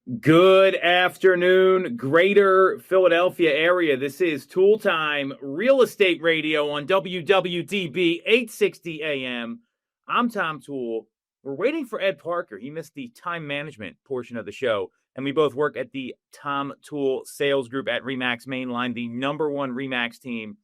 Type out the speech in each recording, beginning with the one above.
Good afternoon, greater Philadelphia area. This is Toole Time Real Estate Radio on WWDB 860 AM. I'm Tom Toole. We're waiting for Ed Parker. He missed the time management portion of the show, and we both work at the Tom Toole Sales Group at RE/MAX Mainline, the number one RE/MAX team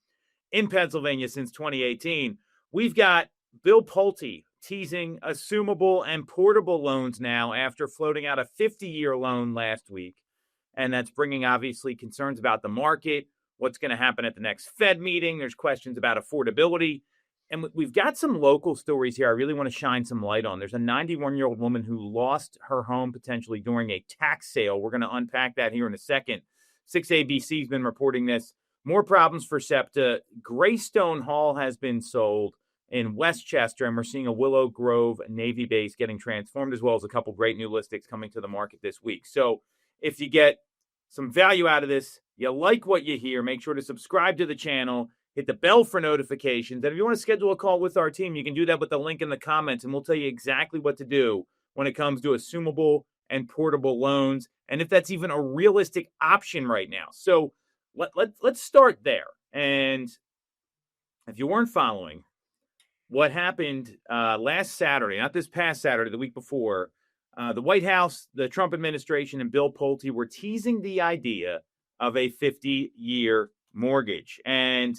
in Pennsylvania since 2018. We've got Bill Pulte teasing assumable and portable loans now after floating out a 50-year loan last week. And that's bringing, obviously, concerns about the market, what's going to happen at the next Fed meeting. There's questions about affordability. And we've got some local stories here I really want to shine some light on. There's a 91-year-old woman who lost her home potentially during a tax sale. We're going to unpack that here in a second. 6ABC's been reporting this. More problems for SEPTA. Greystone Hall has been sold in Westchester, and we're seeing a Willow Grove Navy base getting transformed, as well as a couple great new listings coming to the market this week. So if you get some value out of this, you like what you hear, make sure to subscribe to the channel, hit the bell for notifications. And if you want to schedule a call with our team, you can do that with the link in the comments, and we'll tell you exactly what to do when it comes to assumable and portable loans, and if that's even a realistic option right now. So let's start there. And if you weren't following, what happened last Saturday, not this past Saturday, the week before, the White House, the Trump administration, and Bill Pulte were teasing the idea of a 50-year mortgage. And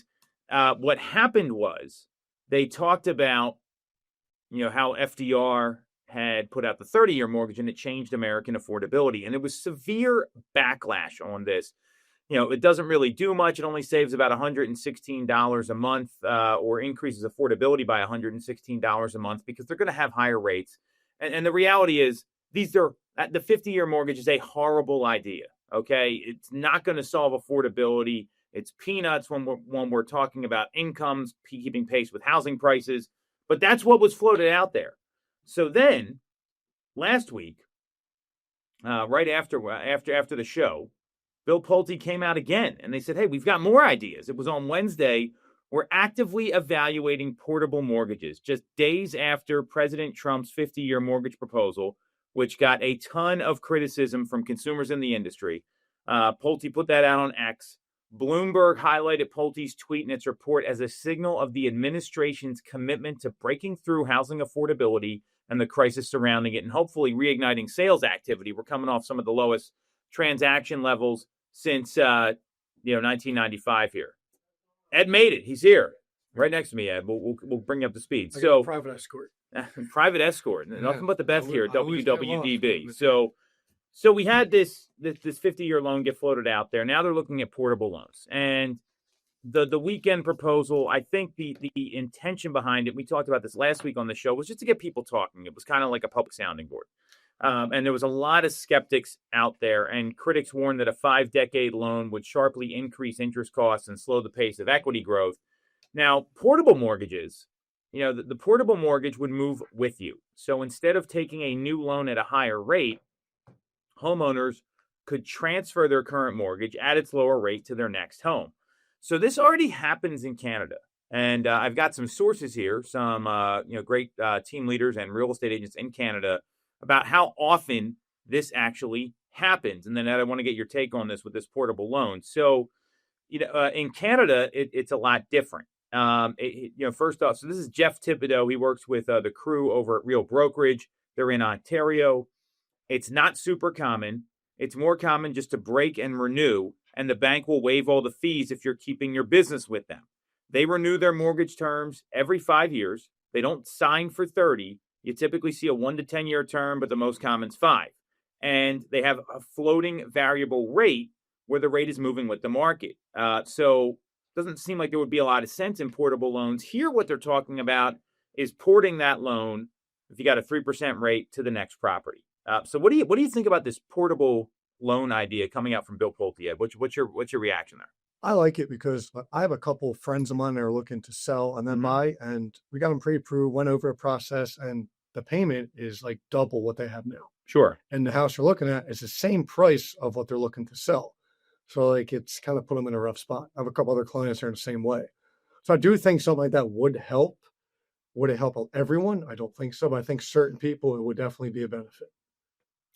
what happened was they talked about, how FDR had put out the 30-year mortgage and it changed American affordability. And there was severe backlash on this. It doesn't really do much. It only saves about $116 a month or increases affordability by $116 a month because they're going to have higher rates. And the reality is the 50-year mortgage is a horrible idea, okay? It's not going to solve affordability. It's peanuts when we're talking about incomes, keeping pace with housing prices. But that's what was floated out there. So then last week, right after the show, Bill Pulte came out again, and they said, hey, we've got more ideas. It was on Wednesday. We're actively evaluating portable mortgages just days after President Trump's 50-year mortgage proposal, which got a ton of criticism from consumers in the industry. Pulte put that out on X. Bloomberg highlighted Pulte's tweet in its report as a signal of the administration's commitment to breaking through housing affordability and the crisis surrounding it and hopefully reigniting sales activity. We're coming off some of the lowest transaction levels since 1995 here. Ed made it. He's here, right next to me. Ed, we'll bring you up to speed. So private escort, nothing but the best here at WWDB. So we had this 50-year loan get floated out there. Now they're looking at portable loans, and the weekend proposal. I think the intention behind it. We talked about this last week on the show, was just to get people talking. It was kind of like a public sounding board. And there was a lot of skeptics out there, and critics warned that a 5-decade loan would sharply increase interest costs and slow the pace of equity growth. Now, portable mortgages, the portable mortgage would move with you. So instead of taking a new loan at a higher rate, homeowners could transfer their current mortgage at its lower rate to their next home. So this already happens in Canada. And I've got some sources here, some great team leaders and real estate agents in Canada about how often this actually happens. And then Ed, I want to get your take on this with this portable loan. So, in Canada, it's a lot different. First off, so this is Jeff Thibodeau. He works with the crew over at Real Brokerage. They're in Ontario. It's not super common. It's more common just to break and renew, and the bank will waive all the fees if you're keeping your business with them. They renew their mortgage terms every 5 years. They don't sign for 30. You typically see a 1 to 10 year term, but the most common is 5. And they have a floating variable rate where the rate is moving with the market. So it doesn't seem like there would be a lot of sense in portable loans. Here, what they're talking about is porting that loan, if you got a 3% rate, to the next property. So what do you think about this portable loan idea coming out from Bill Pulte? What's your reaction there? I like it because I have a couple of friends of mine that are looking to sell and then buy, and we got them pre-approved, went over a process, and the payment is like double what they have now. Sure. And the house they're looking at is the same price of what they're looking to sell. So it's kind of put them in a rough spot. I have a couple other clients that are in the same way. So I do think something like that would help. Would it help everyone? I don't think so, but I think certain people, it would definitely be a benefit.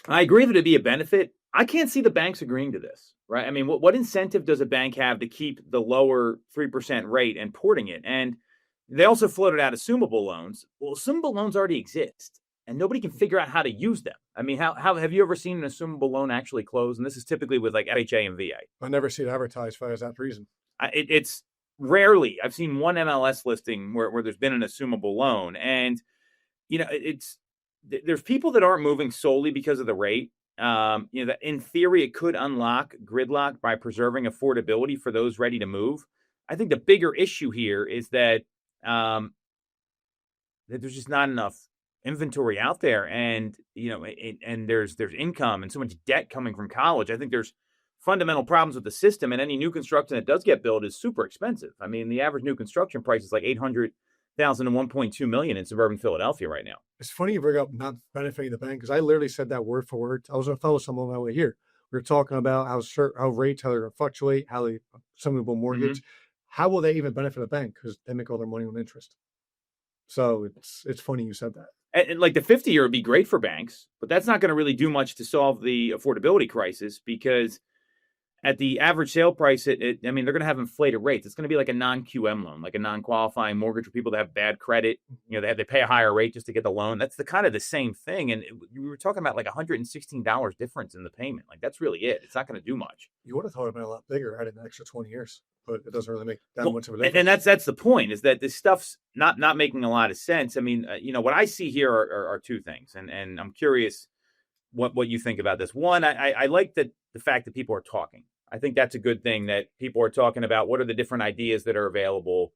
I agree that it'd be a benefit. I can't see the banks agreeing to this, right? I mean, what incentive does a bank have to keep the lower 3% rate and porting it? And they also floated out assumable loans. Well, assumable loans already exist, and nobody can figure out how to use them. I mean, how have you ever seen an assumable loan actually close? And this is typically with like FHA and VA. I never see it advertised for that reason. It's rarely. I've seen one MLS listing where there's been an assumable loan, and there's people that aren't moving solely because of the rate. That in theory it could unlock gridlock by preserving affordability for those ready to move. I think the bigger issue here is that that there's just not enough inventory out there, and and there's income and so much debt coming from college. I think there's fundamental problems with the system, and any new construction that does get built is super expensive. I mean, the average new construction price is like $800,000 to $1.2 million in suburban Philadelphia right now. It's funny you bring up not benefiting the bank, because I literally said that word for word. I was on the phone with someone on my way here. We were talking about how rates, how they're going to fluctuate, how they assumable mortgage. How will they even benefit a bank? Because they make all their money on interest. So it's funny you said that. And like the 50-year would be great for banks, but that's not going to really do much to solve the affordability crisis, because at the average sale price, they're going to have inflated rates. It's going to be like a non-QM loan, like a non-qualifying mortgage for people that have bad credit. They pay a higher rate just to get the loan. That's the kind of the same thing. And we were talking about like $116 difference in the payment. Like that's really it. It's not going to do much. You would have thought it'd been a lot bigger, added an extra 20 years, but it doesn't really make that much of a difference. And that's the point, is that this stuff's not making a lot of sense. I mean, what I see here are two things, and I'm curious what you think about this. One, I like the fact that people are talking. I think that's a good thing, that people are talking about what are the different ideas that are available.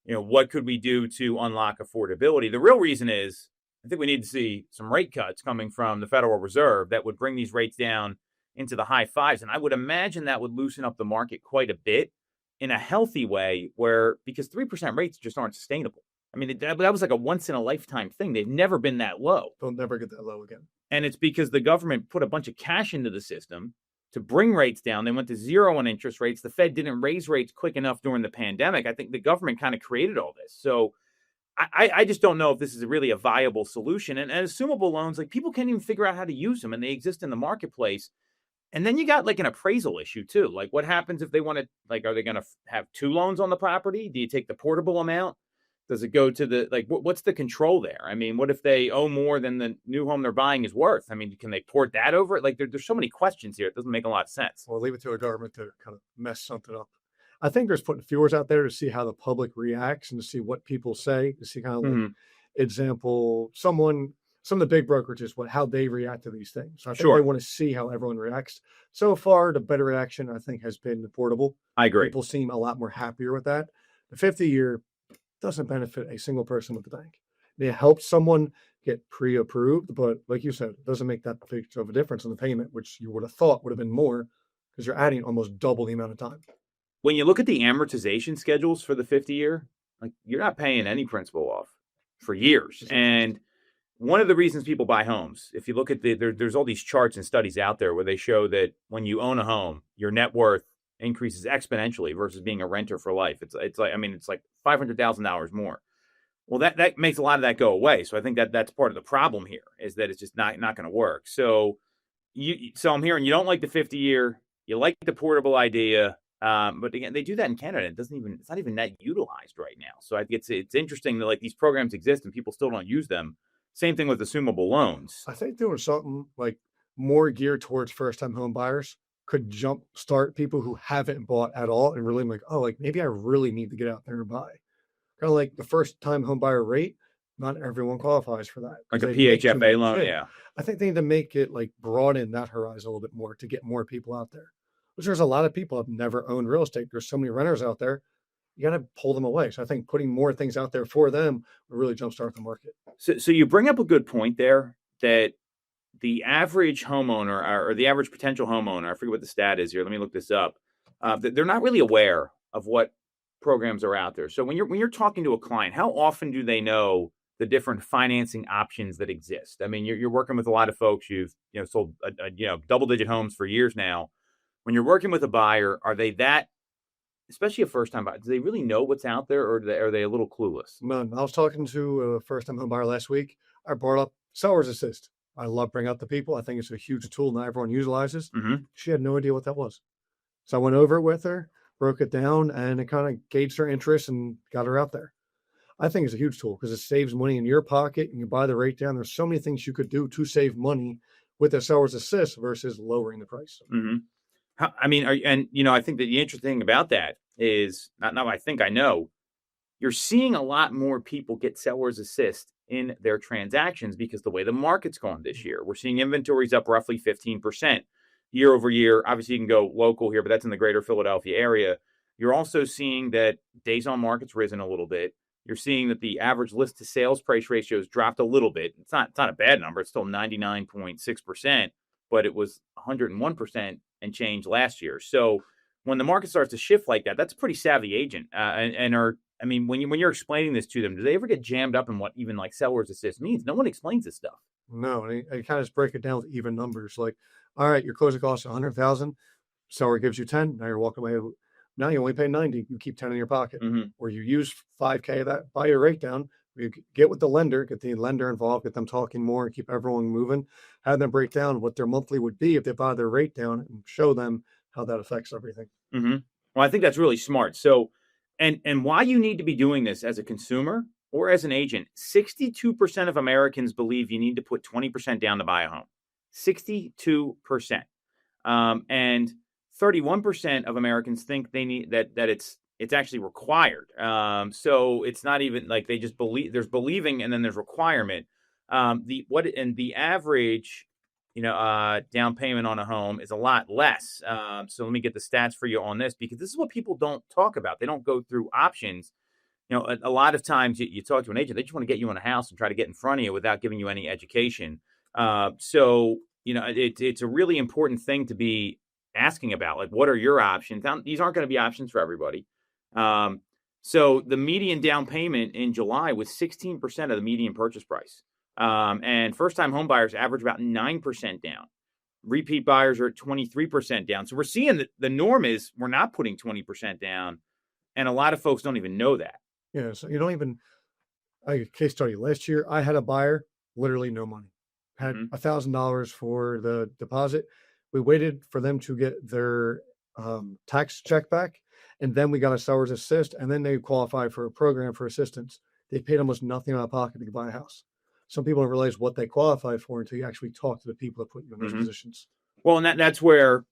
What could we do to unlock affordability? The real reason is I think we need to see some rate cuts coming from the Federal Reserve that would bring these rates down into the high fives. And I would imagine that would loosen up the market quite a bit in a healthy way, because 3% rates just aren't sustainable. I mean, that was like a once in a lifetime thing. They've never been that low. They'll never get that low again. And it's because the government put a bunch of cash into the system to bring rates down. They went to zero on interest rates. The Fed didn't raise rates quick enough during the pandemic. I think the government kind of created all this. So I just don't know if this is really a viable solution. And assumable loans, like people can't even figure out how to use them, and they exist in the marketplace. And then you got like an appraisal issue too. Like what happens if they want to, like, are they going to have two loans on the property? Do you take the portable amount? Does it go to what's the control there? I mean, what if they owe more than the new home they're buying is worth? I mean, can they port that over it? Like there's so many questions here. It doesn't make a lot of sense. Well, leave it to a government to kind of mess something up. I think there's putting feelers out there to see how the public reacts and to see what people say, to see kind of like, example, some of the big brokerages, how they react to these things. So I think they want to see how everyone reacts. So far, the better reaction, I think, has been the portable. I agree. People seem a lot more happier with that. The 50-year doesn't benefit a single person with the bank. It helps someone get pre-approved, but like you said, it doesn't make that big of a difference in the payment, which you would have thought would have been more, because you're adding almost double the amount of time. When you look at the amortization schedules for the 50-year, like you're not paying any principal off for years. And one of the reasons people buy homes, if you look at there's all these charts and studies out there where they show that when you own a home, your net worth increases exponentially versus being a renter for life. It's like $500,000 more. Well, that makes a lot of that go away. So I think that's part of the problem here, is that it's just not going to work. So I'm hearing you don't like the 50-year, you like the portable idea, but again, they do that in Canada. It's not even that utilized right now. So I think it's interesting that like these programs exist and people still don't use them. Same thing with assumable loans. I think doing something like more geared towards first-time home buyers could jumpstart people who haven't bought at all and really like, oh, like maybe I really need to get out there and buy. Kind of like the first-time home buyer rate, not everyone qualifies for that. Like a PHFA loan, yeah. I think they need to make it like broaden that horizon a little bit more to get more people out there. Which there's a lot of people have never owned real estate. There's so many renters out there. You got to pull them away. So I think putting more things out there for them will really jumpstart the market. So you bring up a good point there, that the average homeowner or the average potential homeowner, I forget what the stat is here. Let me look this up. They're not really aware of what programs are out there. So when you're talking to a client, how often do they know the different financing options that exist? I mean, you're working with a lot of folks. You've sold double-digit homes for years now. When you're working with a buyer, are they that, especially a first-time buyer, do they really know what's out there, or are they a little clueless? None. I was talking to a first-time home buyer last week. I brought up seller's assist. I love bringing out the people. I think it's a huge tool not everyone utilizes. Mm-hmm. She had no idea what that was. So I went over it with her, broke it down, and it kind of gauged her interest and got her out there. I think it's a huge tool because it saves money in your pocket and you buy the rate down. There's so many things you could do to save money with a seller's assist versus lowering the price. Mm-hmm. I think that the interesting thing about that is, I know, you're seeing a lot more people get seller's assist in their transactions because the way the market's gone this year. We're seeing inventories up roughly 15% year over year. Obviously, you can go local here, but that's in the greater Philadelphia area. You're also seeing that days on market's risen a little bit. You're seeing that the average list to sales price ratio has dropped a little bit. It's not a bad number. It's still 99.6%, but it was 101% and change last year. So when the market starts to shift like that, that's a pretty savvy agent. When you're explaining this to them, do they ever get jammed up in what even like seller's assist means? No one explains this stuff. No, and I kind of just break it down with even numbers. Like, all right, your closing cost is 100,000. Seller gives you 10. Now you're walking away. Now you only pay 90. You keep 10 in your pocket. Mm-hmm. Or you use 5K of that, buy your rate down. You get with the lender, get the lender involved, get them talking more, and keep everyone moving. Have them break down what their monthly would be if they buy their rate down, and show them how that affects everything. Mm-hmm. Well, I think that's really smart. So, and why you need to be doing this as a consumer or as an agent, 62% of Americans believe you need to put 20% down to buy a home. 62%. And 31% of Americans think they need that it's actually required. So it's not even like they just believe. There's believing and then there's requirement. The average, down payment on a home is a lot less. So let me get the stats for you on this, because this is what people don't talk about. They don't go through options. A lot of times you talk to an agent, they just want to get you in a house and try to get in front of you without giving you any education. It's a really important thing to be asking about. Like, what are your options? These aren't going to be options for everybody. So the median down payment in July was 16% of the median purchase price. And first-time home buyers average about 9% down. Repeat buyers are at 23% down. So we're seeing that the norm is we're not putting 20% down, and a lot of folks don't even know that. Yeah, so you don't even. Case study last year, I had a buyer, literally no money, had $1,000 for the deposit. We waited for them to get their tax check back, and then we got a seller's assist, and then they qualified for a program for assistance. They paid almost nothing out of pocket to buy a house. Some people don't realize what they qualify for until you actually talk to the people that put you in those positions. Well, and that's where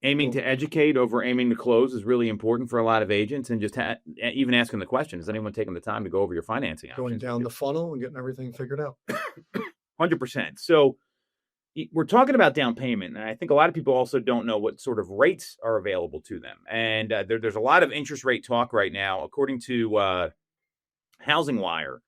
aiming to educate over aiming to close is really important for a lot of agents, and just even asking the question, has anyone taken the time to go over your financing options? Going down the funnel and getting everything figured out. 100%. So we're talking about down payment, and I think a lot of people also don't know what sort of rates are available to them. And there's a lot of interest rate talk right now. According to Housing Wire,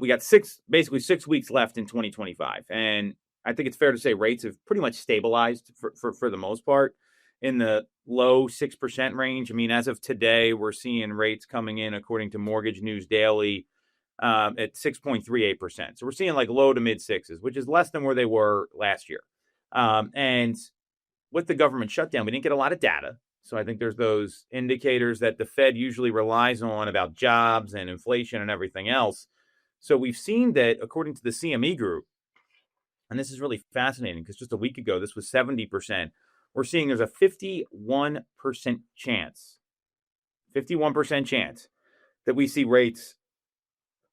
we got 6 weeks left in 2025. And I think it's fair to say rates have pretty much stabilized for the most part in the low 6% range. I mean, as of today, we're seeing rates coming in, according to Mortgage News Daily, at 6.38%. So we're seeing like low to mid sixes, which is less than where they were last year. And with the government shutdown, we didn't get a lot of data. So I think there's those indicators that the Fed usually relies on about jobs and inflation and everything else. So we've seen that, according to the CME Group, and this is really fascinating because just a week ago, this was 70%. We're seeing there's a 51% chance that we see rates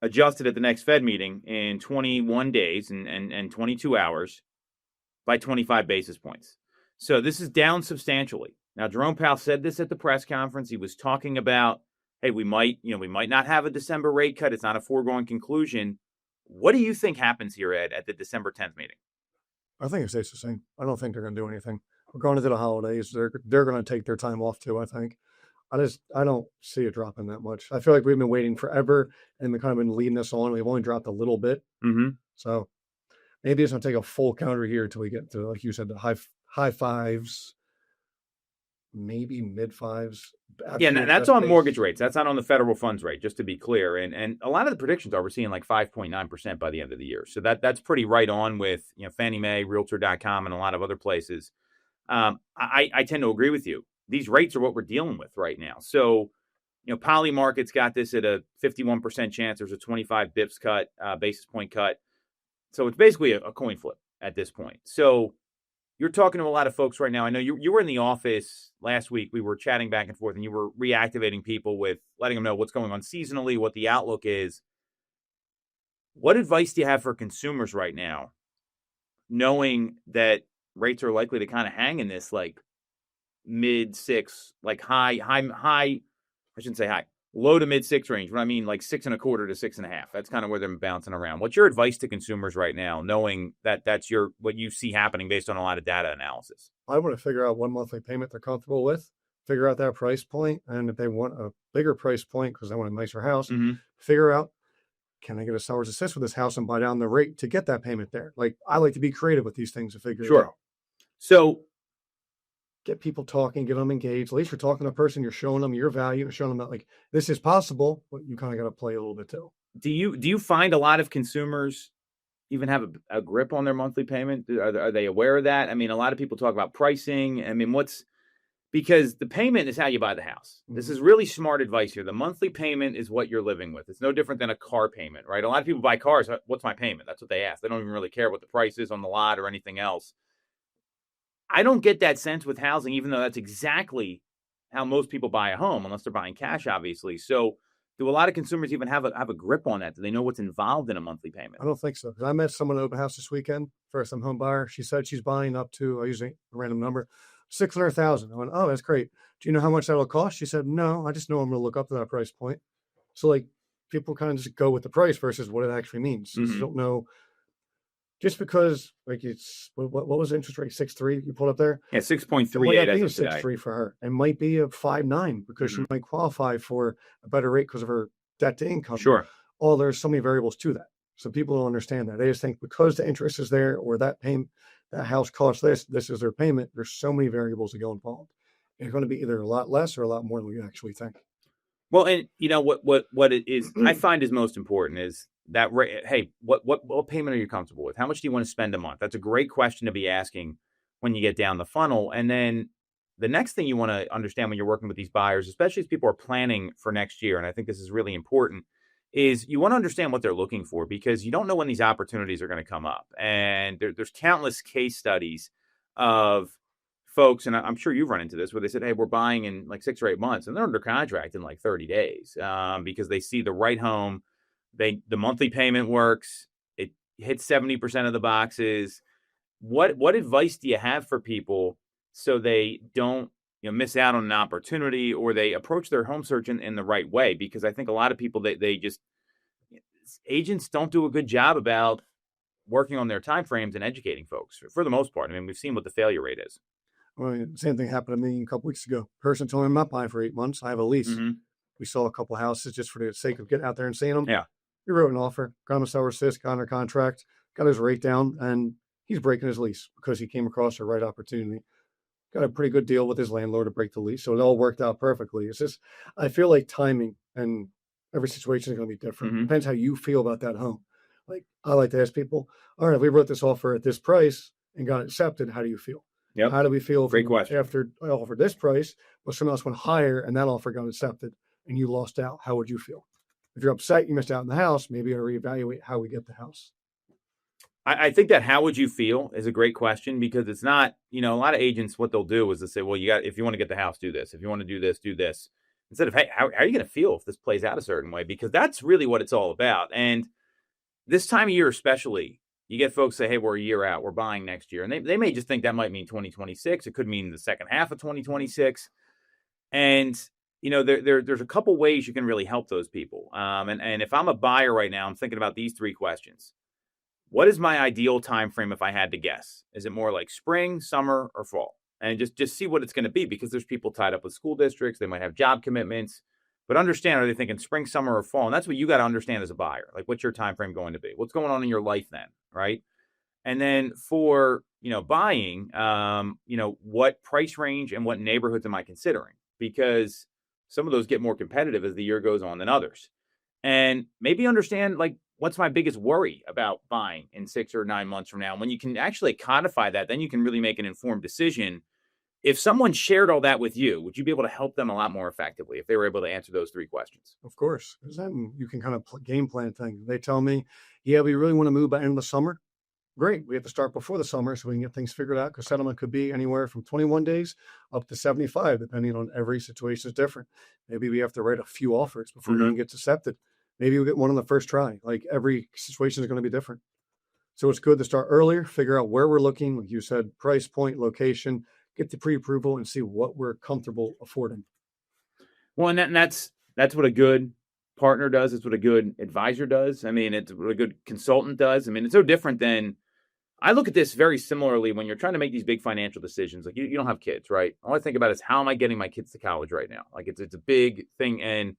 adjusted at the next Fed meeting in 21 days and 22 hours by 25 basis points. So this is down substantially. Now, Jerome Powell said this at the press conference. He was talking about, hey, we might not have a December rate cut. It's not a foregone conclusion. What do you think happens here, Ed, at the December 10th meeting? I think it stays the same. I don't think they're going to do anything. We're going into the holidays. They're going to take their time off too, I think. I don't see it dropping that much. I feel like we've been waiting forever and they've kind of been leading us on. We've only dropped a little bit. So maybe it's going to take a full calendar year until we get to, like you said, the high fives, maybe mid fives. Yeah, and that's on mortgage rates. That's not on the federal funds rate, just to be clear. And a lot of the predictions are we're seeing like 5.9% by the end of the year. So that's pretty right on with Fannie Mae, Realtor.com, and a lot of other places. I tend to agree with you. These rates are what we're dealing with right now. So, Poly Market's got this at a 51% chance. There's a 25 basis point cut. So it's basically a coin flip. at this point. So you're talking to a lot of folks right now. I know you were in the office last week. We were chatting back and forth, and you were reactivating people with letting them know what's going on seasonally, what the outlook is. What advice do you have for consumers right now, knowing that rates are likely to kind of hang in this like mid six, like high, I shouldn't say high, low to mid six range. What I mean, like 6.25 to 6.5. That's kind of where they're bouncing around. What's your advice to consumers right now, knowing that that's what you see happening based on a lot of data analysis? I want to figure out what monthly payment they're comfortable with, figure out that price point, and if they want a bigger price point because they want a nicer house, figure out, can I get a seller's assist with this house and buy down the rate to get that payment there? Like, I like to be creative with these things to figure it out. So get people talking, get them engaged. At least you're talking to a person, you're showing them your value, showing them that like this is possible, but you kind of got to play a little bit too. Do you find a lot of consumers even have a grip on their monthly payment? Are they aware of that? I mean, a lot of people talk about pricing. I mean, because the payment is how you buy the house. This is really smart advice here. The monthly payment is what you're living with. It's no different than a car payment, right? A lot of people buy cars. What's my payment? That's what they ask. They don't even really care what the price is on the lot or anything else. I don't get that sense with housing, even though that's exactly how most people buy a home, unless they're buying cash, obviously. So do a lot of consumers even have a grip on that? Do they know what's involved in a monthly payment? I don't think so. Because I met someone at open house this weekend, first-time home buyer. She said she's buying up to, I use a random number, $600,000. I went, oh, that's great. Do you know how much that'll cost? She said, no, I just know I'm going to look up to that price point. So like people kind of just go with the price versus what it actually means. You don't know. Just because, like, it's what was the interest rate? 6.3 you pulled up there? Yeah, 6.38. It might be 6.3 for her. It might be a 5.9 because she might qualify for a better rate because of her debt to income. Sure. Oh, there's so many variables to that. So people don't understand that. They just think because the interest is there or that house costs this is their payment. There's so many variables that go involved. It's going to be either a lot less or a lot more than we actually think. Well, and you know what it is I find is most important is that rate. Hey, what payment are you comfortable with? How much do you want to spend a month? That's a great question to be asking when you get down the funnel. And then the next thing you want to understand when you're working with these buyers, especially as people are planning for next year, and I think this is really important, is you want to understand what they're looking for because you don't know when these opportunities are going to come up. And there's countless case studies of folks, and I'm sure you've run into this, where they said, hey, we're buying in like 6 or 8 months, and they're under contract in like 30 days because they see the right home. The monthly payment works. It hits 70% of the boxes. What advice do you have for people so they don't miss out on an opportunity or they approach their home search in the right way? Because I think a lot of people, they just, agents don't do a good job about working on their timeframes and educating folks for the most part. I mean, we've seen what the failure rate is. Well, same thing happened to me a couple weeks ago. Person told me I'm not buying for 8 months. I have a lease. We saw a couple houses just for the sake of getting out there and seeing them. Yeah. We wrote an offer, got him a seller assist, got under contract, got his rate down, and he's breaking his lease because he came across the right opportunity. Got a pretty good deal with his landlord to break the lease. So it all worked out perfectly. It's just, I feel like timing and every situation is going to be different. Depends how you feel about that home. Like, I like to ask people, all right, we wrote this offer at this price and got it accepted. How do you feel? Yep. How do we feel Great question. After I offered this price, but someone else went higher and that offer got accepted and you lost out? How would you feel? If you're upset you missed out on the house, maybe I reevaluate how we get the house. I think that how would you feel is a great question because it's not, a lot of agents, what they'll do is they'll say, well, if you want to get the house, do this. If you want to do this, do this. Instead of, hey, how are you going to feel if this plays out a certain way? Because that's really what it's all about. And this time of year especially, you get folks say, hey, we're a year out. We're buying next year. And they may just think that might mean 2026. It could mean the second half of 2026. And there's a couple ways you can really help those people. And if I'm a buyer right now, I'm thinking about these 3 questions. What is my ideal time frame if I had to guess? Is it more like spring, summer, or fall? And just see what it's going to be because there's people tied up with school districts. They might have job commitments. But understand, are they thinking spring, summer, or fall? And that's what you got to understand as a buyer. Like, what's your time frame going to be? What's going on in your life then, right? And then for, buying, what price range and what neighborhoods am I considering? Because some of those get more competitive as the year goes on than others. And maybe understand, like, what's my biggest worry about buying in 6 or 9 months from now? When you can actually codify that, then you can really make an informed decision. If someone shared all that with you, would you be able to help them a lot more effectively if they were able to answer those 3 questions? Of course. Because then you can kind of game plan things. They tell me, yeah, we really want to move by the end of the summer. great. We have to start before the summer so we can get things figured out, because settlement could be anywhere from 21 days up to 75, depending on every situation is different. Maybe we have to write a few offers before Mm-hmm. one gets accepted. Maybe we get one on the first try. Like, every situation is going to be different. So it's good to start earlier, figure out where we're looking, like you said, price point, location, get the pre-approval and see what we're comfortable affording. Well, and that's what a good partner does. It's what a good advisor does. I mean, it's what a good consultant does. I mean, it's so different than, I look at this very similarly when you're trying to make these big financial decisions. Like, you don't have kids, right? All I think about is, how am I getting my kids to college right now? Like, it's a big thing. And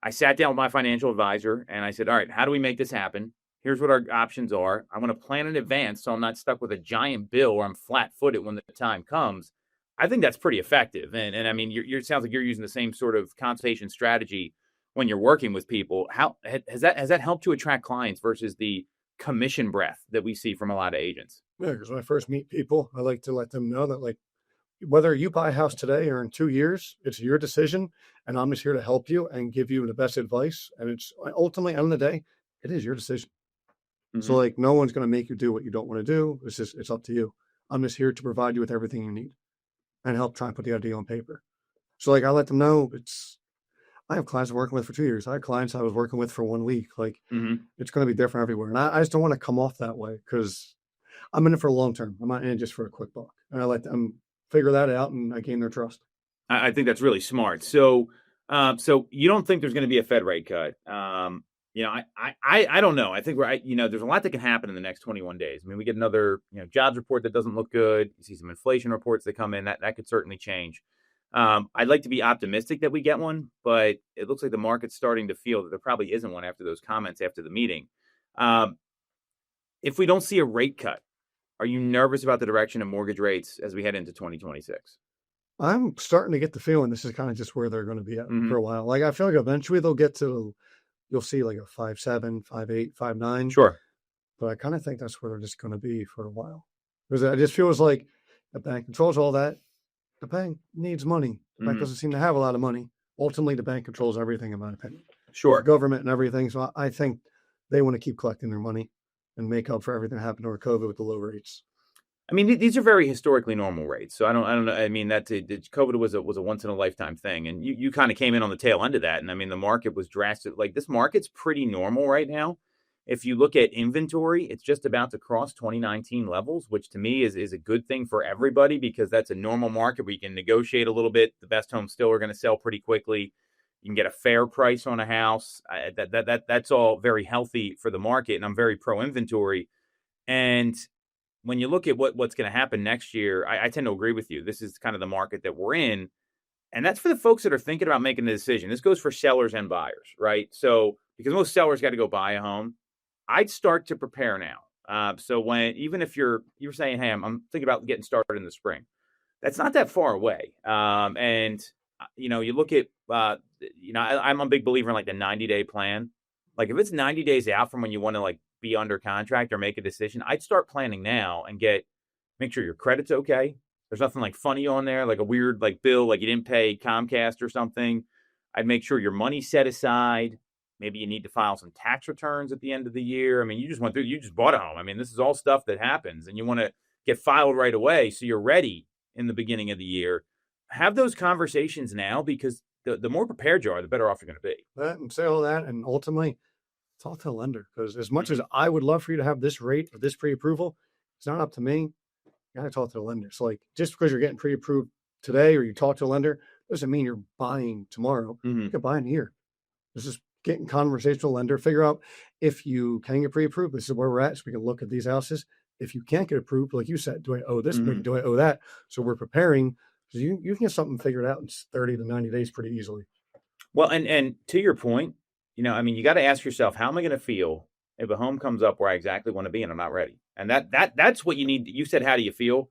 I sat down with my financial advisor and I said, all right, how do we make this happen? Here's what our options are. I want to plan in advance so I'm not stuck with a giant bill or I'm flat-footed when the time comes. I think that's pretty effective. And I mean, it sounds like you're using the same sort of consultation strategy when you're working with people. How has that helped to attract clients versus the commission breath that we see from a lot of agents? Yeah, because when I first meet people, I like to let them know that, like, whether you buy a house today or in 2 years, it's your decision. And I'm just here to help you and give you the best advice. And it's ultimately, at the end of the day, it is your decision. Mm-hmm. So, like, no one's going to make you do what you don't want to do. It's up to you. I'm just here to provide you with everything you need and help try and put the idea on paper. So, like, I let them know I have clients I'm working with for 2 years. I have clients I was working with for 1 week. Like, Mm-hmm. it's going to be different everywhere. And I just don't want to come off that way, because I'm in it for a long term. I'm not in it just for a quick buck. And I let them figure that out, and I gain their trust. I think that's really smart. So you don't think there's going to be a Fed rate cut? I don't know. I think there's a lot that can happen in the next 21 days. I mean, we get another, jobs report that doesn't look good. You see some inflation reports that come in that could certainly change. I'd like to be optimistic that we get one, but it looks like the market's starting to feel that there probably isn't one after those comments after the meeting. If we don't see a rate cut, are you nervous about the direction of mortgage rates as we head into 2026? I'm starting to get the feeling this is kind of just where they're going to be at Mm-hmm. for a while. Like, I feel like eventually they'll get to, you'll see like a 5.7, 5.8, 5.9. Sure. But I kind of think that's where they're just going to be for a while. Because it just feels like the bank controls all that. The bank needs money. The bank Mhm. doesn't seem to have a lot of money. Ultimately, the bank controls everything, in my opinion. Sure. Government and everything. So I think they want to keep collecting their money and make up for everything that happened over COVID with the low rates. I mean, these are very historically normal rates. So I don't know. I mean, COVID was a once in a lifetime thing, and you kind of came in on the tail end of that. And I mean, the market was drastic. Like, this market's pretty normal right now. If you look at inventory, it's just about to cross 2019 levels, which to me is a good thing for everybody, because that's a normal market where you can negotiate a little bit. The best homes still are going to sell pretty quickly. You can get a fair price on a house. That's all very healthy for the market, and I'm very pro inventory. And when you look at what's going to happen next year, I tend to agree with you. This is kind of the market that we're in. And that's for the folks that are thinking about making a decision. This goes for sellers and buyers, right? So, because most sellers got to go buy a home, I'd start to prepare now. So even if you're saying, hey, I'm thinking about getting started in the spring, that's not that far away. You look at, I'm a big believer in like the 90-day plan. Like, if it's 90 days out from when you want to like be under contract or make a decision, I'd start planning now and make sure your credit's okay. There's nothing like funny on there, like a weird like bill, like you didn't pay Comcast or something. I'd make sure your money's set aside. Maybe you need to file some tax returns at the end of the year. I mean, you just bought a home. I mean, this is all stuff that happens, and you want to get filed right away so you're ready in the beginning of the year. Have those conversations now, because the more prepared you are, the better off you're going to be. And say all that, and ultimately, talk to a lender, because as much as I would love for you to have this rate or this pre-approval, it's not up to me. You got to talk to the lender. So, like, just because you're getting pre-approved today or you talk to a lender doesn't mean you're buying tomorrow. Mm-hmm. You can buy in a year. This is getting conversational lender, figure out if you can get pre-approved. This is where we're at, so we can look at these houses. If you can't get approved, like you said, do I owe this? Mm-hmm. Do I owe that? So we're preparing. So you can get something figured out in 30 to 90 days pretty easily. Well, and to your point, I mean, you got to ask yourself, how am I going to feel if a home comes up where I exactly want to be and I'm not ready? And that's what you need. You said, how do you feel?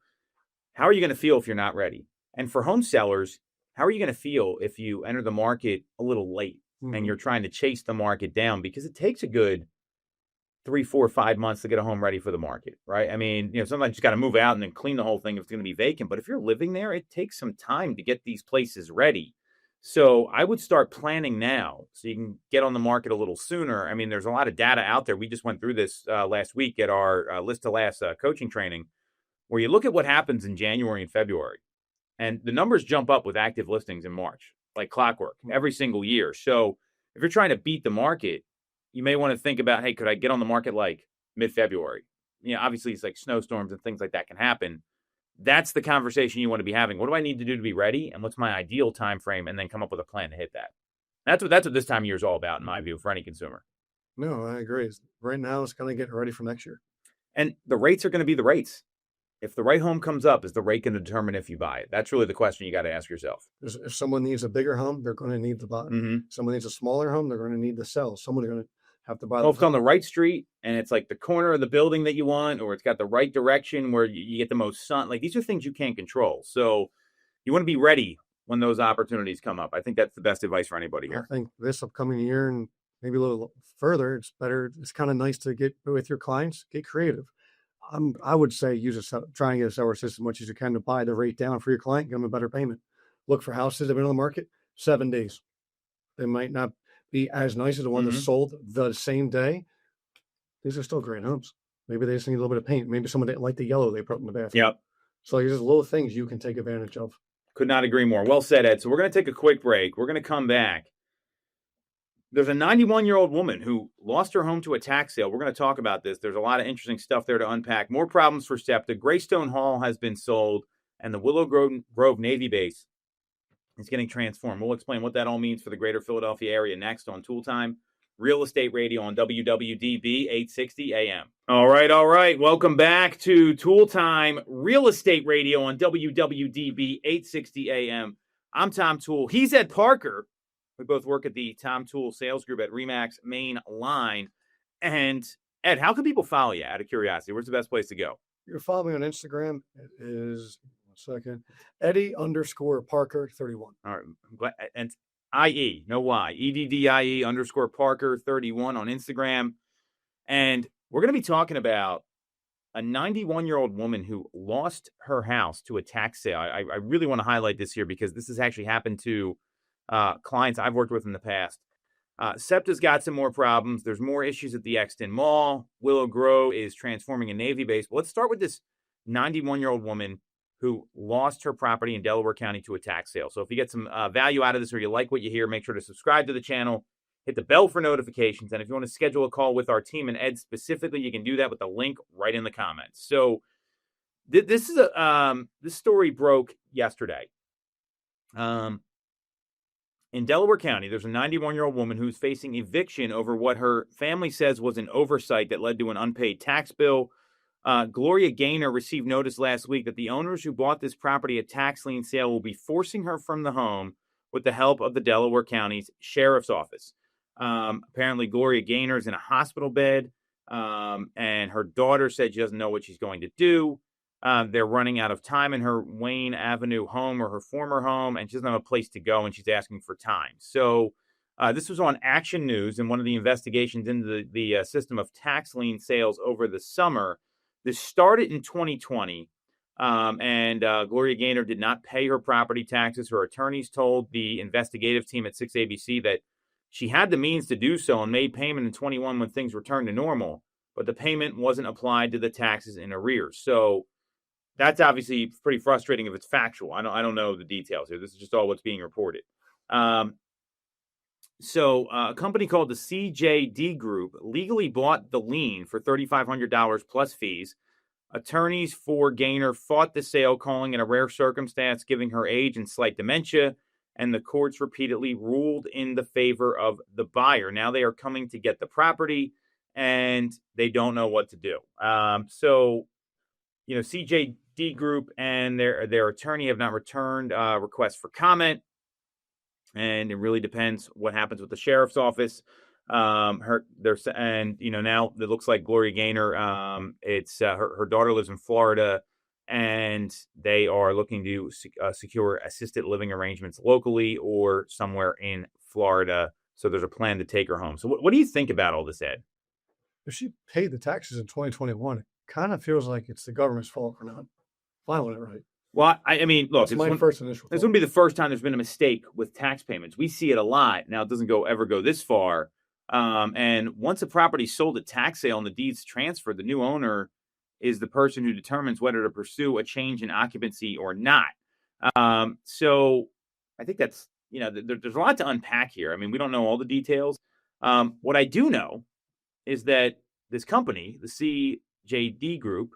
How are you going to feel if you're not ready? And for home sellers, how are you going to feel if you enter the market a little late and you're trying to chase the market down? Because it takes a good 3, 4, 5 months to get a home ready for the market, right? I mean, sometimes you just got to move out and then clean the whole thing if it's going to be vacant. But if you're living there, it takes some time to get these places ready. So I would start planning now so you can get on the market a little sooner. I mean, there's a lot of data out there. We just went through this last week at our List to Last coaching training, where you look at what happens in January and February, and the numbers jump up with active listings in March, like clockwork, every single year. So if you're trying to beat the market, you may want to think about, hey, could I get on the market like mid-February? Obviously it's like snowstorms and things like that can happen. That's the conversation you want to be having. What do I need to do to be ready? And what's my ideal time frame? And then come up with a plan to hit that. That's what this time of year is all about, in my view, for any consumer. No, I agree. Right now, it's kind of getting ready for next year. And the rates are going to be the rates. If the right home comes up, is the rate going to determine if you buy it? That's really the question you got to ask yourself. If someone needs a bigger home, they're going to need to buy. Mm-hmm. Someone needs a smaller home, they're going to need to sell. Someone's going to have to buy. Well, if it's on the right street and it's like the corner of the building that you want, or it's got the right direction where you get the most sun, like these are things you can't control. So you want to be ready when those opportunities come up. I think that's the best advice for anybody here. I think this upcoming year and maybe a little further, it's better. It's kind of nice to get with your clients, get creative. I would say try and get a seller system as much as you can to buy the rate down for your client, give them a better payment. Look for houses that have been on the market 7 days. They might not be as nice as the one that's sold the same day. These are still great homes. Maybe they just need a little bit of paint. Maybe someone didn't like the yellow they put in the bathroom. Yep. So there's little things you can take advantage of. Could not agree more. Well said, Ed. So we're going to take a quick break. We're going to come back. There's a 91-year-old woman who lost her home to a tax sale. We're going to talk about this. There's a lot of interesting stuff there to unpack. More problems for SEPTA. Greystone Hall has been sold, and the Willow Grove Navy base is getting transformed. We'll explain what that all means for the greater Philadelphia area next on Toole Time, Real Estate Radio on WWDB 860 AM. All right. Welcome back to Toole Time, Real Estate Radio on WWDB 860 AM. I'm Tom Toole. He's Ed Parker. We both work at the Tom Toole sales group at RE/MAX Main Line. And Ed, how can people follow you out of curiosity? Where's the best place to go? You can follow me on Instagram. It is, Eddie_Parker31. All right. I'm glad. And IE, no Y, EDDIE_Parker31 on Instagram. And we're going to be talking about a 91-year-old woman who lost her house to a tax sale. I really want to highlight this here because this has actually happened to clients I've worked with in the past. SEPTA's got some more problems. There's more issues at the Exton Mall. Willow Grove is transforming a Navy base. But let's start with this 91-year-old woman who lost her property in Delaware County to a tax sale. So if you get some value out of this or you like what you hear, make sure to subscribe to the channel, hit the bell for notifications. And if you want to schedule a call with our team and Ed specifically, you can do that with the link right in the comments. So this is this story broke yesterday. In Delaware County, there's a 91-year-old woman who's facing eviction over what her family says was an oversight that led to an unpaid tax bill. Gloria Gaynor received notice last week that the owners who bought this property at tax lien sale will be forcing her from the home with the help of the Delaware County's Sheriff's Office. Apparently, Gloria Gaynor is in a hospital bed, and her daughter said she doesn't know what she's going to do. They're running out of time in her Wayne Avenue home or her former home, and she doesn't have a place to go, and she's asking for time. So this was on Action News in one of the investigations into the system of tax lien sales over the summer. This started in 2020, and Gloria Gaynor did not pay her property taxes. Her attorneys told the investigative team at 6ABC that she had the means to do so and made payment in 21 when things returned to normal, but the payment wasn't applied to the taxes in arrears. So that's obviously pretty frustrating if it's factual. I don't know the details here. This is just all what's being reported. So a company called the CJD Group legally bought the lien for $3,500 plus fees. Attorneys for Gaynor fought the sale, calling it a rare circumstance, giving her age and slight dementia, and the courts repeatedly ruled in the favor of the buyer. Now they are coming to get the property, and they don't know what to do. CJD Group and their attorney have not returned requests for comment, and it really depends what happens with the sheriff's office. Now it looks like Gloria Gaynor. It's her daughter lives in Florida, and they are looking to secure assisted living arrangements locally or somewhere in Florida. So there's a plan to take her home. So what do you think about all this, Ed? If she paid the taxes in 2021, it kind of feels like it's the government's fault for not filing it right. Well, I mean, look, That's my first initial this thought. wouldn't be the first time there's been a mistake with tax payments. We see it a lot. Now, it doesn't ever go this far. And once a property is sold at tax sale and the deed's transferred, the new owner is the person who determines whether to pursue a change in occupancy or not. So I think that's, there's a lot to unpack here. I mean, we don't know all the details. What I do know is that this company, the CJD Group,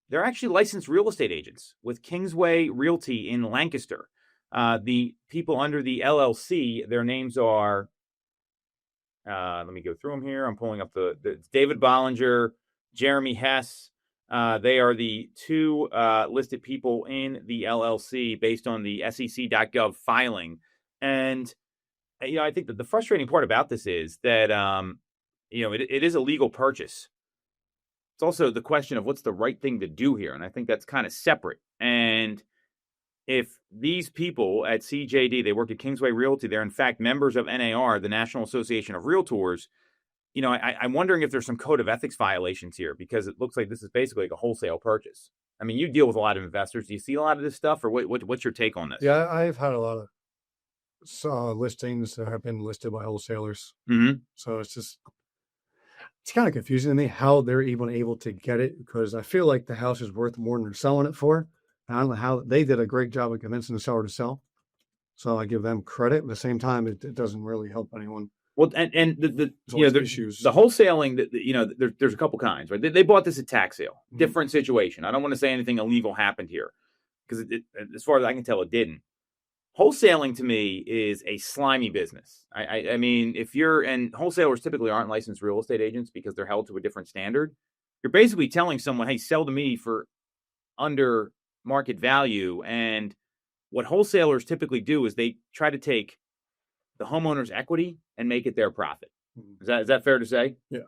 they're actually licensed real estate agents with Kingsway Realty in Lancaster. The people under the LLC, their names are, let me go through them here. I'm pulling up it's David Bollinger, Jeremy Hess. They are the two listed people in the LLC based on the SEC.gov filing. And, I think that the frustrating part about this is that, it is a legal purchase. It's also the question of what's the right thing to do here. And I think that's kind of separate. And if these people at CJD, they work at Kingsway Realty, they're in fact members of NAR, the National Association of Realtors, I'm wondering if there's some code of ethics violations here, because it looks like this is basically like a wholesale purchase. I mean, you deal with a lot of investors. Do you see a lot of this stuff, or what's your take on this? Yeah, I've had a lot of listings that have been listed by wholesalers. Mm-hmm. So it's kind of confusing to me how they're even able to get it, because I feel like the house is worth more than they're selling it for. I don't know how they did a great job of convincing the seller to sell. So I give them credit. At the same time, it doesn't really help anyone. Well, and the issues. The wholesaling, there's a couple kinds, right? They bought this at tax sale, different situation. I don't want to say anything illegal happened here, because as far as I can tell, it didn't. Wholesaling to me is a slimy business. I mean, and wholesalers typically aren't licensed real estate agents because they're held to a different standard. You're basically telling someone, hey, sell to me for under market value. And what wholesalers typically do is they try to take the homeowner's equity and make it their profit. Is that fair to say? Yeah.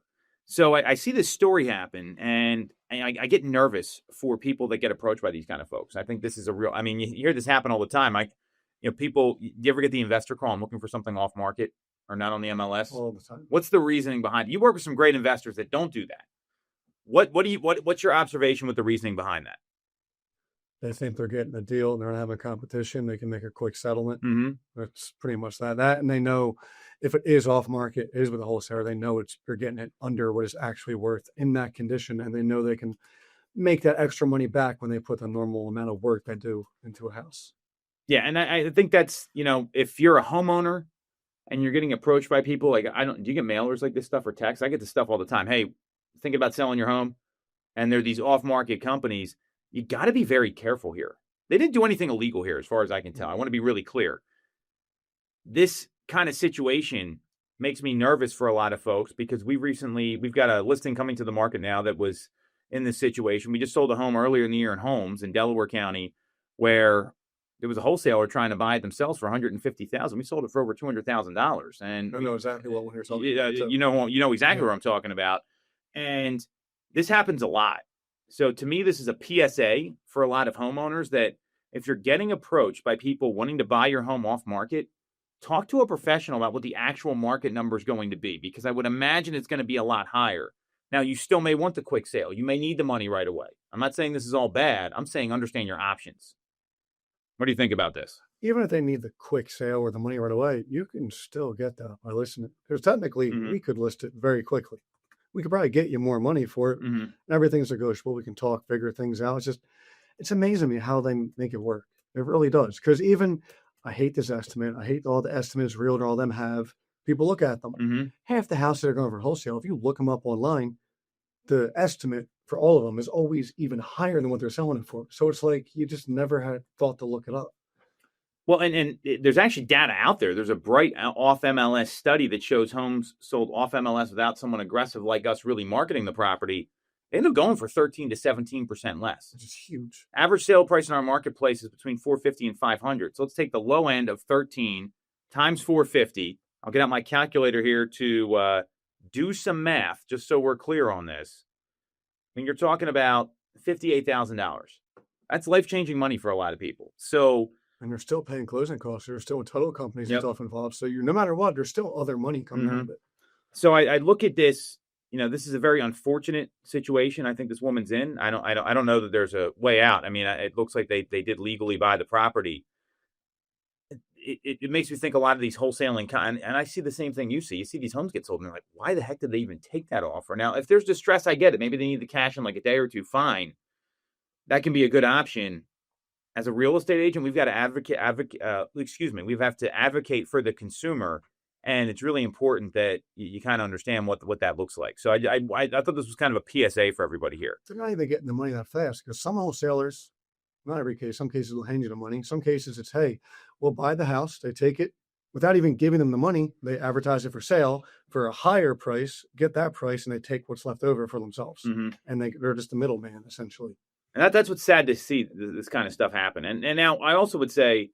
So I see this story happen, and I get nervous for people that get approached by these kind of folks. I think this is you hear this happen all the time. People, do you ever get the investor call? I'm looking for something off market or not on the MLS? All the time. What's the reasoning behind it? You work with some great investors that don't do that. What's your observation with the reasoning behind that? They think they're getting a deal and they're not having a competition. They can make a quick settlement. Mm-hmm. That's pretty much that. And they know if it is off market, it is with a wholesaler, they know you're getting it under what it's actually worth in that condition. And they know they can make that extra money back when they put the normal amount of work they do into a house. Yeah. And I think that's, if you're a homeowner and you're getting approached by people, like, do you get mailers like this stuff or text? I get this stuff all the time. Hey, thinking about selling your home, and there are these off market companies. You got to be very careful here. They didn't do anything illegal here, as far as I can tell. I want to be really clear. This kind of situation makes me nervous for a lot of folks, because we've got a listing coming to the market now that was in this situation. We just sold a home earlier in the year in Holmes in Delaware County, where there was a wholesaler trying to buy it themselves for $150,000. We sold it for over $200,000. And I know exactly what you're talking about. You know exactly what I'm talking about. And this happens a lot. So to me, this is a PSA for a lot of homeowners that if you're getting approached by people wanting to buy your home off market, talk to a professional about what the actual market number is going to be, because I would imagine it's going to be a lot higher. Now, you still may want the quick sale. You may need the money right away. I'm not saying this is all bad. I'm saying understand your options. What do you think about this? Even if they need the quick sale or the money right away, you can still get that by listing it. Because technically, we could list it very quickly. We could probably get you more money for it. Mm-hmm. Everything's negotiable. We can talk, figure things out. It's amazing to me how they make it work. It really does. Because I hate this estimate. I hate all the estimates realtor, all them have. People look at them. Mm-hmm. Half the houses that are going for wholesale, if you look them up online, the estimate for all of them is always even higher than what they're selling it for. So it's like you just never had thought to look it up. Well, and there's actually data out there. There's a bright off MLS study that shows homes sold off MLS without someone aggressive like us really marketing the property, they end up going for 13 to 17% less. Which is huge. Average sale price in our marketplace is between $450 and $500. So let's take the low end of 13 times $450. I'll get out my calculator here to do some math, just so we're clear on this. I mean, you're talking about $58,000. That's life-changing money for a lot of people. So, and they're still paying closing costs. There's still title companies and stuff involved. So no matter what, there's still other money coming out of it. So I look at this this is a very unfortunate situation. I think this woman's in. I don't know that there's a way out. I mean, it looks like they did legally buy the property. It makes me think a lot of these wholesaling, and I see the same thing you see. You see these homes get sold, and they're like, why the heck did they even take that offer? Now, if there's distress, I get it. Maybe they need the cash in like a day or two. Fine, that can be a good option. As a real estate agent, we've got to we have to advocate for the consumer, and it's really important that you kind of understand what that looks like. So I thought this was kind of a PSA for everybody here. They're not even getting the money that fast because some wholesalers, not every case, some cases will hand you the money. Some cases it's, hey, we'll buy the house. They take it without even giving them the money. They advertise it for sale for a higher price, get that price, and they take what's left over for themselves. Mm-hmm. And they're just the middleman, essentially. And that's what's sad to see, this kind of stuff happen. And now I also would say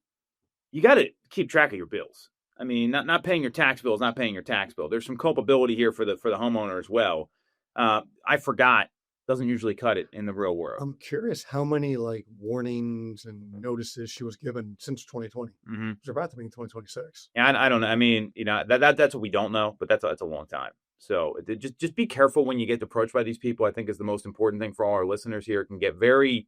you got to keep track of your bills. I mean, not paying your tax bill is not paying your tax bill. There's some culpability here for the homeowner as well. I forgot. Doesn't usually cut it in the real world. I'm curious how many warnings and notices she was given since 2020. Mm-hmm. It's about to be in 2026. Yeah, I don't know. I mean, that's what we don't know, but that's a long time. So just be careful when you get approached by these people. I think is the most important thing for all our listeners here. It can get very.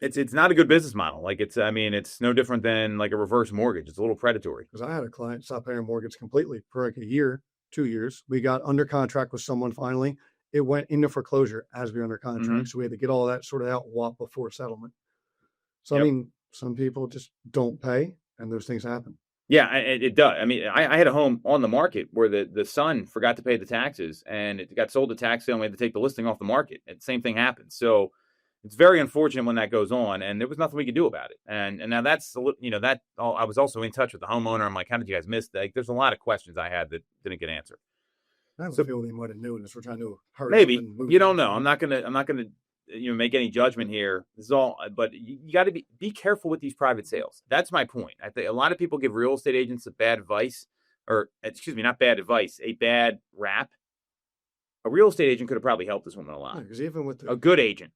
It's not a good business model. It's no different than like a reverse mortgage. It's a little predatory. Because I had a client stop paying mortgage completely for like a year, 2 years. We got under contract with someone finally. It went into foreclosure as we were under contract. Mm-hmm. So we had to get all that sorted out before settlement. So, yep. I mean, some people just don't pay and those things happen. Yeah, it does. I mean, I had a home on the market where the son forgot to pay the taxes and it got sold to tax sale and we had to take the listing off the market. And the same thing happened. So it's very unfortunate when that goes on and there was nothing we could do about it. And now that's, I was also in touch with the homeowner. I'm like, how did you guys miss that? There's a lot of questions I had that didn't get answered. I have a feeling they might have known this. We're trying to hurry. Maybe. You don't know. I'm not gonna make any judgment here. This is all, but you got to be careful with these private sales. That's my point. I think a lot of people give real estate agents a bad advice, not bad advice, a bad rap. A real estate agent could have probably helped this woman a lot. Because even with a good agent,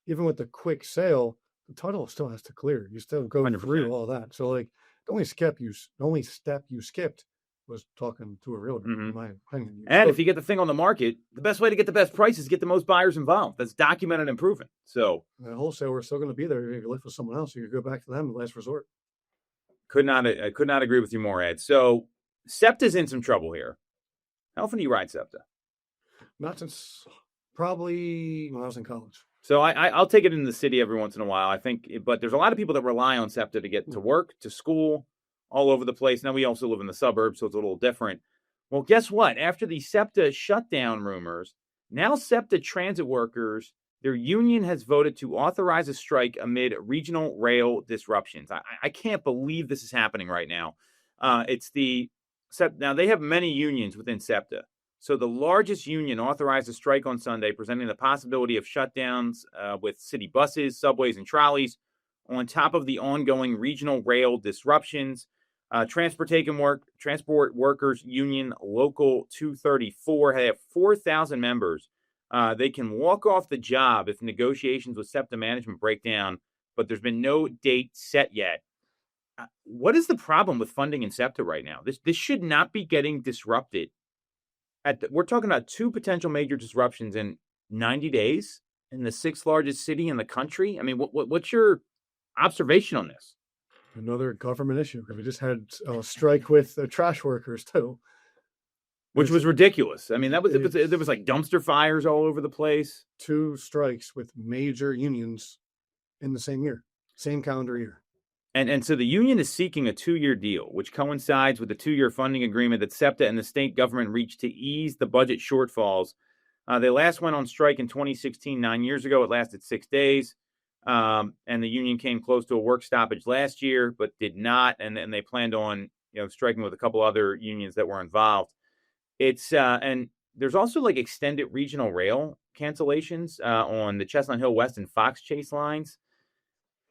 even with the quick sale, the title still has to clear. You still go 100%. Through all that. So the only step you skipped was talking to a realtor, mm-hmm. in my opinion. And if you get the thing on the market, the best way to get the best price is to get the most buyers involved. That's documented and proven. So the wholesaler is still going to be there. If you live with someone else, you could go back to them the last resort. I could not agree with you more, Ed. So SEPTA's in some trouble here. How often do you ride SEPTA? Not since probably when I was in college. So I'll take it in the city every once in a while, I think. But there's a lot of people that rely on SEPTA to get to work, to school, all over the place. Now, we also live in the suburbs, so it's a little different. Well, guess what? After the SEPTA shutdown rumors, now SEPTA transit workers, their union has voted to authorize a strike amid regional rail disruptions. I can't believe this is happening right now. Now, they have many unions within SEPTA. So the largest union authorized a strike on Sunday, presenting the possibility of shutdowns with city buses, subways, and trolleys, on top of the ongoing regional rail disruptions. Transport Workers Union Local 234 have 4,000 members. They can walk off the job if negotiations with SEPTA management break down, but there's been no date set yet. What is the problem with funding in SEPTA right now? This should not be getting disrupted. We're talking about 2 potential major disruptions in 90 days in the 6th largest city in the country. I mean, what's your observation on this? Another government issue. We just had a strike with trash workers too, which was ridiculous. I mean, there was like dumpster fires all over the place. 2 strikes with major unions in the same year, same calendar year. And so the union is seeking a 2-year deal, which coincides with the 2-year funding agreement that SEPTA and the state government reached to ease the budget shortfalls. They last went on strike in 2016, 9 years ago. It lasted 6 days. And the union came close to a work stoppage last year, but did not. And they planned on, striking with a couple other unions that were involved. And there's also like extended regional rail cancellations on the Chestnut Hill West and Fox Chase lines.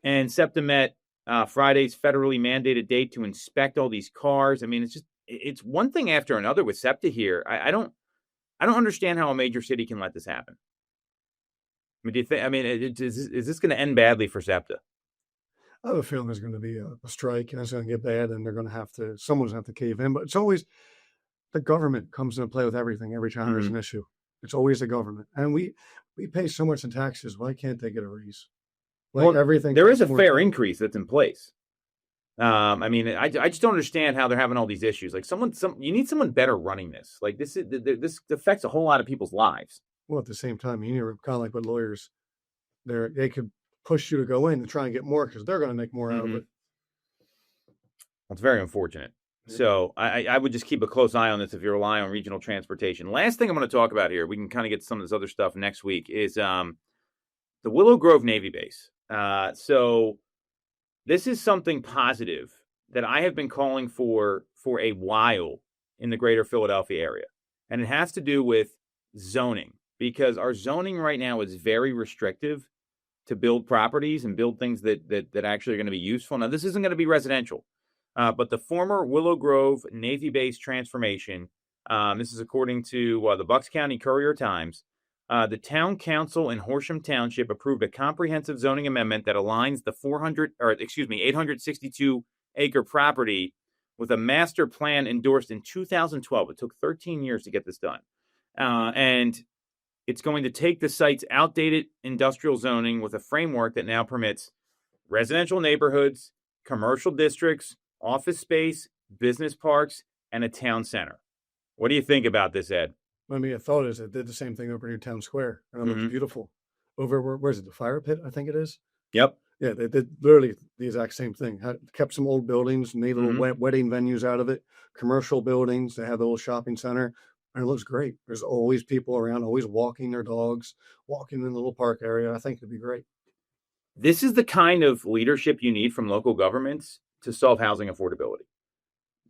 And SEPTA met Friday's federally mandated date to inspect all these cars. I mean, it's one thing after another with SEPTA here. I don't understand how a major city can let this happen. I mean, do you think? I mean, is this going to end badly for SEPTA? I have a feeling there's going to be a strike, and it's going to get bad, and someone's going to have to cave in. But it's always the government comes into play with everything every time there's an issue. It's always the government. And we pay so much in taxes. Why can't they get a raise? Like everything. There is a fair increase that's in place. I mean, I just don't understand how they're having all these issues. Like you need someone better running this. Like this affects a whole lot of people's lives. Well, at the same time, you know, kind of like with lawyers, they could push you to go in and try and get more because they're going to make more out of it. It's very unfortunate. Yeah. So I would just keep a close eye on this if you rely on regional transportation. Last thing I'm going to talk about here, we can kind of get to some of this other stuff next week, is the Willow Grove Navy base. So this is something positive that I have been calling for a while in the greater Philadelphia area. And it has to do with zoning, because our zoning right now is very restrictive to build properties and build things that actually are going to be useful. Now, this isn't going to be residential, but the former Willow Grove Navy base transformation, this is according to the Bucks County Courier-Times, the town council in Horsham Township approved a comprehensive zoning amendment that aligns the 862-acre property with a master plan endorsed in 2012. It took 13 years to get this done. And it's going to take the site's outdated industrial zoning with a framework that now permits residential neighborhoods, commercial districts, office space, business parks, and a town center. What do you think about this, Ed? I mean, I thought it did the same thing over near Town Square, and it looks beautiful. Over where's it? The fire pit, I think it is. Yep. Yeah, they did literally the exact same thing. Kept some old buildings, made little wedding venues out of it, commercial buildings. They have the little shopping center, and it looks great. There's always people around, always walking their dogs, walking in the little park area. I think it'd be great. This is the kind of leadership you need from local governments to solve housing affordability.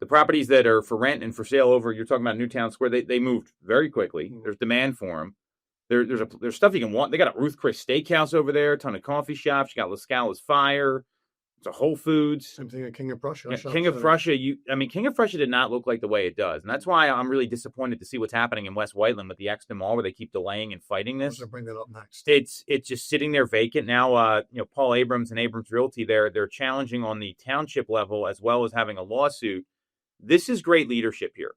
The properties that are for rent and for sale over, you're talking about Newtown Square, they moved very quickly. There's demand for them. There's stuff you can want. They got a Ruth Chris Steakhouse over there, a ton of coffee shops. You got La Scala's Fire. It's a Whole Foods. Same thing at King of Prussia. Yeah, King of Prussia. King of Prussia did not look like the way it does, and that's why I'm really disappointed to see what's happening in West Whiteland with the Exton Mall, where they keep delaying and fighting this. I'll bring that up next. It's just sitting there vacant now. Paul Abrams and Abrams Realty, they're challenging on the township level as well as having a lawsuit. This is great leadership here.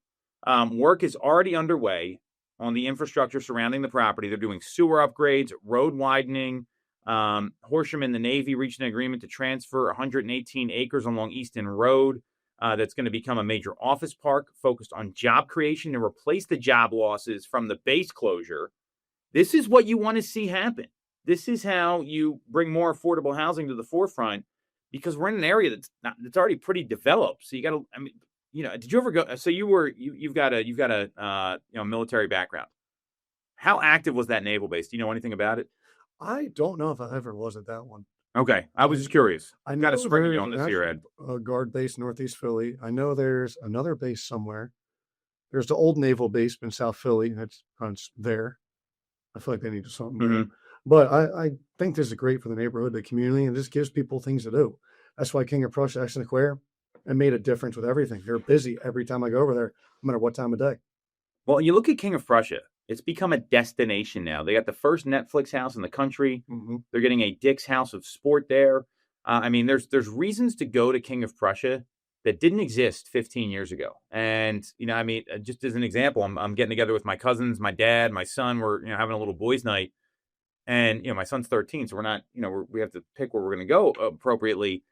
Work is already underway on the infrastructure surrounding the property. They're doing sewer upgrades, road widening. Horsham and the Navy reached an agreement to transfer 118 acres along Easton Road. That's going to become a major office park focused on job creation and replace the job losses from the base closure. This is what you want to see happen. This is how you bring more affordable housing to the forefront, because we're in an area that's already pretty developed. So you got to, did you ever go? So you've got a military background. How active was that naval base? Do you know anything about it? I don't know if I ever was at that one. Okay, I was just curious. I got to spring you on this here, Ed. A guard base Northeast Philly. I know there's another base somewhere. There's the old naval base in South Philly. That's there. I feel like they need something there. But I think this is great for the neighborhood, the community, and this gives people things to do. That's why King of Prussia, Exton Square, it made a difference with everything. They're busy every time I go over there, no matter what time of day. Well, you look at King of Prussia, it's become a destination now. They got the first Netflix house in the country. They're getting a Dick's House of Sport there. There's reasons to go to King of Prussia that didn't exist 15 years ago. And, just as an example, I'm getting together with my cousins, my dad, my son. We're, having a little boys' night. And, my son's 13, so we're not, we have to pick where we're going to go appropriately.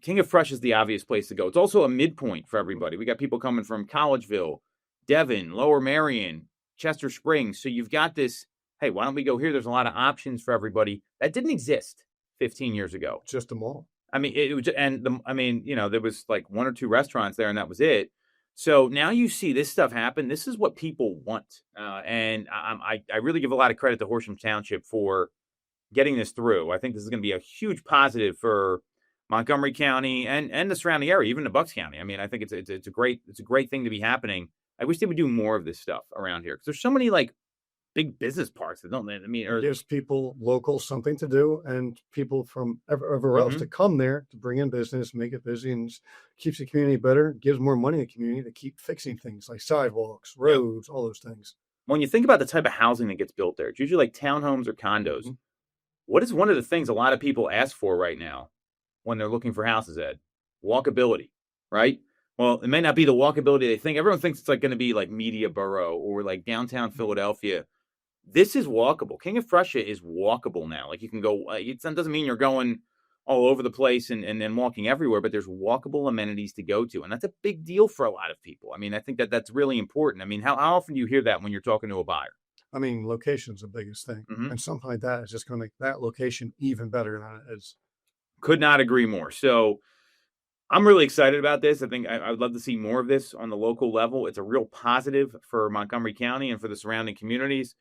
King of Prussia is the obvious place to go. It's also a midpoint for everybody. We got people coming from Collegeville, Devon, Lower Merion, Chester Springs. So you've got this, hey, why don't we go here? There's a lot of options for everybody. That didn't exist 15 years ago. Just a mall. It was, there was like one or two restaurants there and that was it. So now you see this stuff happen. This is what people want. And I really give a lot of credit to Horsham Township for getting this through. I think this is going to be a huge positive for Montgomery County and the surrounding area, even the Bucks County. I think it's a great thing to be happening. I wish they would do more of this stuff around here because there's so many like big business parks that don't. It gives people local something to do and people from everywhere else to come there to bring in business, make it busy, and keeps the community better. Gives more money to the community to keep fixing things like sidewalks, roads, all those things. When you think about the type of housing that gets built there, it's usually like townhomes or condos. What is one of the things a lot of people ask for right now when they're looking for houses, Ed? Walkability, right? Well, it may not be the walkability they think. Everyone thinks it's like going to be like Media Borough or like downtown Philadelphia. This is walkable. King of Prussia is walkable now. Like you can go. It doesn't mean you're going all over the place and walking everywhere, but there's walkable amenities to go to, and that's a big deal for a lot of people. I mean, I think that's really important. I mean, how often do you hear that when you're talking to a buyer? I mean, location's the biggest thing, and something like that is just going to make that location even better than it is. Could not agree more. So I'm really excited about this. I think I would love to see more of this on the local level. It's a real positive for Montgomery County and for the surrounding communities.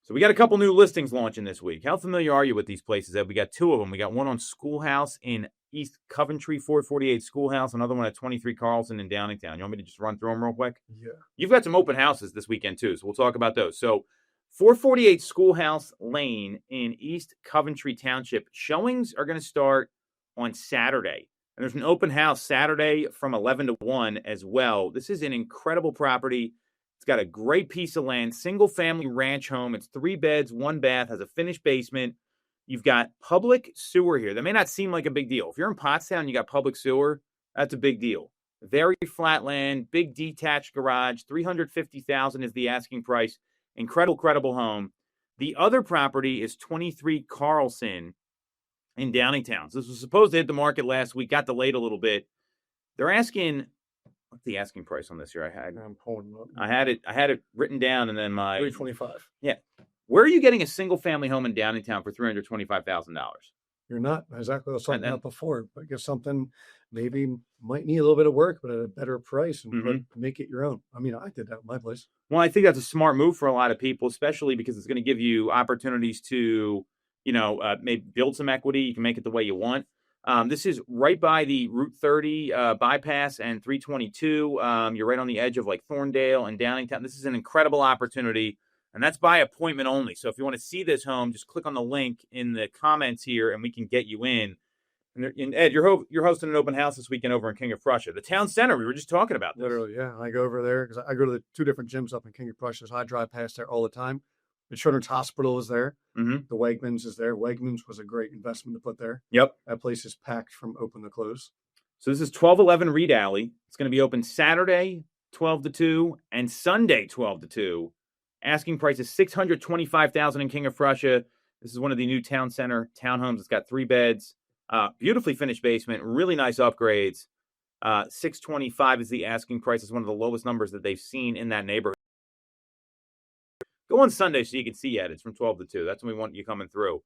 So we got a couple new listings launching this week. How familiar are you with these places, Ed? We got two of them. We got one on Schoolhouse in East Coventry, 448 Schoolhouse, another one at 23 Carlson in Downingtown. You want me to just run through them real quick? Yeah. You've got some open houses this weekend, too, so we'll talk about those. So 448 Schoolhouse Lane in East Coventry Township. Showings are going to start on Saturday. And there's an open house Saturday from 11 to 1 as well. This is an incredible property. It's got a great piece of land, single-family ranch home. It's 3 beds, 1 bath, has a finished basement. You've got public sewer here. That may not seem like a big deal. If you're in Pottstown, you got public sewer, that's a big deal. Very flat land, big detached garage, $350,000 is the asking price. Incredible home. The other property is 23 Carlson in Downingtown. So this was supposed to hit the market last week, got delayed a little bit. They're asking, what's the asking price on this here? I'm pulling it up. I had it written down, and then my $325. Yeah. Where are you getting a single family home in Downingtown for $325,000? You're not. Exactly. I was talking about before. But get something maybe might need a little bit of work, but at a better price and make it your own. I mean, I did that with my place. Well, I think that's a smart move for a lot of people, especially because it's going to give you opportunities to, maybe build some equity. You can make it the way you want. This is right by the Route 30 bypass and 322. You're right on the edge of like Thorndale and Downingtown. This is an incredible opportunity, and that's by appointment only. So if you want to see this home, just click on the link in the comments here, and we can get you in. And Ed, you're hosting an open house this weekend over in King of Prussia, the town center. We were just talking about this. Literally, yeah. I go over there because I go to the 2 different gyms up in King of Prussia. So I drive past there all the time. The Children's Hospital is there. The Wegmans is there. Wegmans was a great investment to put there. Yep. That place is packed from open to close. So this is 1211 Reed Alley. It's going to be open Saturday, 12 to 2, and Sunday, 12 to 2. Asking price is $625,000 in King of Prussia. This is one of the new town center townhomes. It's got 3 beds, beautifully finished basement, really nice upgrades. $625,000 is the asking price. It's one of the lowest numbers that they've seen in that neighborhood. Go on Sunday so you can see Ed. It's from 12 to 2. That's when we want you coming through.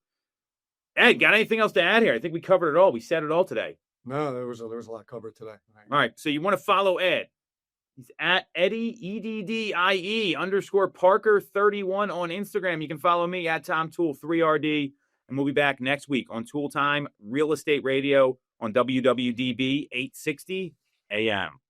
Ed, got anything else to add here? I think we covered it all. We said it all today. No, there was a lot covered today. All right. So you want to follow Ed. He's at Eddie, EDDIE _Parker 31 on Instagram. You can follow me at Tom Toole 3RD. And we'll be back next week on Toole Time Real Estate Radio on WWDB 860 AM.